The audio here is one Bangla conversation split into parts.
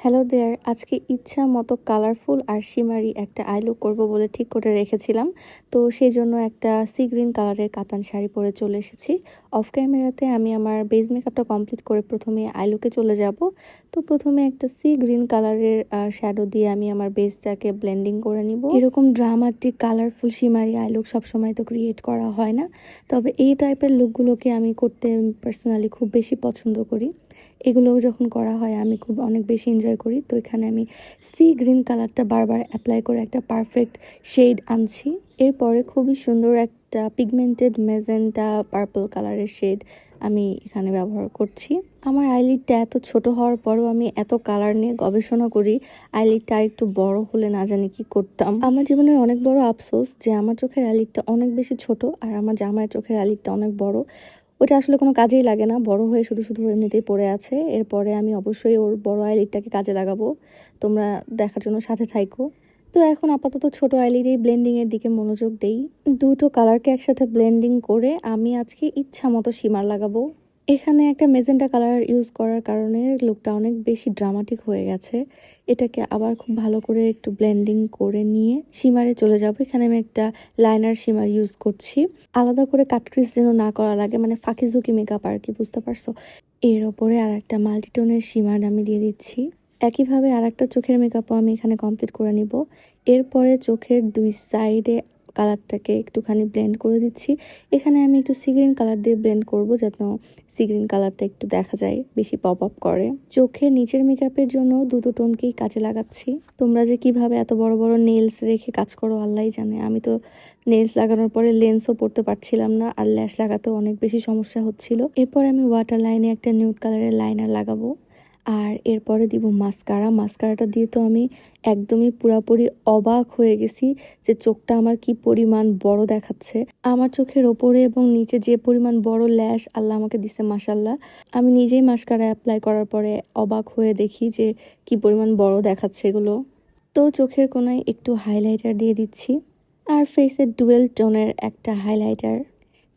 হ্যালো দেয়ার, আজকে ইচ্ছা মতো কালারফুল আর শিমারি একটা আই লুক করবো বলে ঠিক করে রেখেছিলাম। তো সেই জন্য একটা সি গ্রিন কালারের কাতান শাড়ি পরে চলে এসেছি। অফ ক্যামেরাতে আমি আমার বেস মেকআপটা কমপ্লিট করে প্রথমে আই লুকে চলে যাব। তো প্রথমে একটা সি গ্রিন কালারের শ্যাডো দিয়ে আমি আমার বেসটাকে ব্লেন্ডিং করে নিব। এরকম ড্রামাটিক কালারফুল শিমারি আই লুক সবসময় তো ক্রিয়েট করা হয় না, তবে এই টাইপের লুকগুলোকে আমি করতে পার্সোনালি খুব বেশি পছন্দ করি। এগুলো যখন করা হয় আমি খুব অনেক বেশি এনজয় করি। তো এখানে আমি সি গ্রিন কালারটা বারবার অ্যাপ্লাই করে একটা পারফেক্ট শেড আনছি। এরপরে খুবই সুন্দর একটা পিগমেন্টেড মেজেন্টা পার্পল কালারের শেড আমি এখানে ব্যবহার করছি। আমার আইলিডটা এত ছোট হওয়ার পরও আমি এত কালার নিয়ে গবেষণা করি। আইলিডটা একটু বড় হলে না জানি কি করতাম। আমার জীবনের অনেক বড় আফসোস যে আমার চোখের আইলিডটা অনেক বেশি ছোট আর আমার জামাইয়ের চোখের আইলিডটা অনেক বড়। ওটা আসলে কোনো কাজেই লাগে না, বড় হয়ে শুধু শুধু এমনিতেই পড়ে আছে। এরপরে আমি অবশ্যই ওর বড় আইলিডটাকে কাজে লাগাবো। তোমরা দেখার জন্য সাথে থাইকো। তো এখন আপাতত ছোট আইলিডেই ব্লেন্ডিং এর দিকে মনোযোগ দেই। দুটো কালারকে একসাথে ব্লেন্ডিং করে আমি আজকে ইচ্ছা মতো শিমার লাগাবো। এখানে একটা মেজেন্টা কালার ইউজ করার কারণে লুকটা অনেক বেশি ড্রামাটিক হয়ে গেছে। এটাকে আবার খুব ভালো করে একটু ব্লেন্ডিং করে নিয়ে শিমারে চলে যাব। এখানে আমি একটা লাইনার শিমার ইউজ করছি। আলাদা করে কাটক্রিজ যেন না করা লাগে, মানে ফাঁকিঝুঁকি মেকআপ আর কি, বুঝতে পারছো। এর ওপরে আর একটা মাল্টিটোনের শিমার আমি দিয়ে দিচ্ছি। একইভাবে আর একটা চোখের মেকআপও আমি এখানে কমপ্লিট করে নিব। এরপরে চোখের দুই সাইডে কালারটাকে একটুখানি ব্লেন্ড করে দিচ্ছি। এখানে আমি একটু সি গ্রিন কালার দিয়ে ব্লেন্ড করব, যাতে সি গ্রিন কালারটা একটু দেখা যায়, বেশি পপ আপ করে। চোখের নিচের মেকআপের জন্য দুটো টোনকেই কাজে লাগাচ্ছি। তোমরা যে কিভাবে এত বড় বড় নেলস রেখে কাজ করো আল্লাহই জানে। আমি তো নেলস লাগানোর পরে লেন্সও পরতে পারছিলাম না, আর ল্যাশ লাগাতেও অনেক বেশি সমস্যা হচ্ছিল। এরপর আমি ওয়াটার লাইনে একটা নিউড কালারের লাইনার লাগাবো। আর এরপরে দিব মাস্কারা। মাস্কারাটা দিয়ে তো আমি একদমই পুরাপুরি অবাক হয়ে গেছি যে চোখটা আমার কি পরিমাণ বড় দেখাচ্ছে। আমার চোখের ওপরে এবং নিচে যে পরিমাণ বড় ল্যাশ আল্লাহ আমাকে দিছে, মাশাল্লাহ। আমি নিজেই মাস্কারা অ্যাপ্লাই করার পরে অবাক হয়ে দেখি যে কি পরিমাণ বড় দেখাচ্ছে এগুলো। তো চোখের কোনায় একটু হাইলাইটার দিয়ে দিচ্ছি, আর ফেসের ডুয়েল টোনের একটা হাইলাইটার।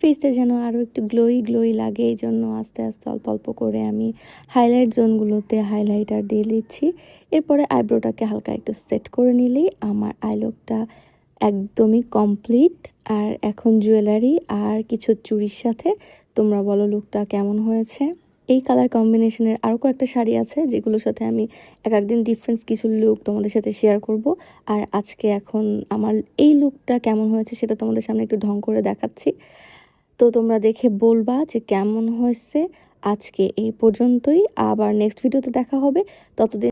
ফেসটা যেন আরও একটু গ্লোই গ্লোই লাগে, এই জন্য আস্তে আস্তে অল্প অল্প করে আমি হাইলাইট জোনগুলোতে হাইলাইটার দিয়ে দিচ্ছি। এরপরে আইব্রোটাকে হালকা একটু সেট করে নিলেই আমার আই লুকটা একদমই কমপ্লিট। আর এখন জুয়েলারি আর কিছু চুড়ির সাথে তোমরা বলো লুকটা কেমন হয়েছে। এই কালার কম্বিনেশনের আরও কয়েকটা শাড়ি আছে যেগুলোর সাথে আমি এক একদিন ডিফারেন্স কিছু লুক তোমাদের সাথে শেয়ার করব। আর আজকে এখন আমার এই লুকটা কেমন হয়েছে সেটা তোমাদের সামনে একটু ঢং করে দেখাচ্ছি। তো তোমরা দেখে বলবা যে কেমন হয়েছে। আজকে এই পর্যন্তই, আবার নেক্সট ভিডিওতে দেখা হবে। ততদিন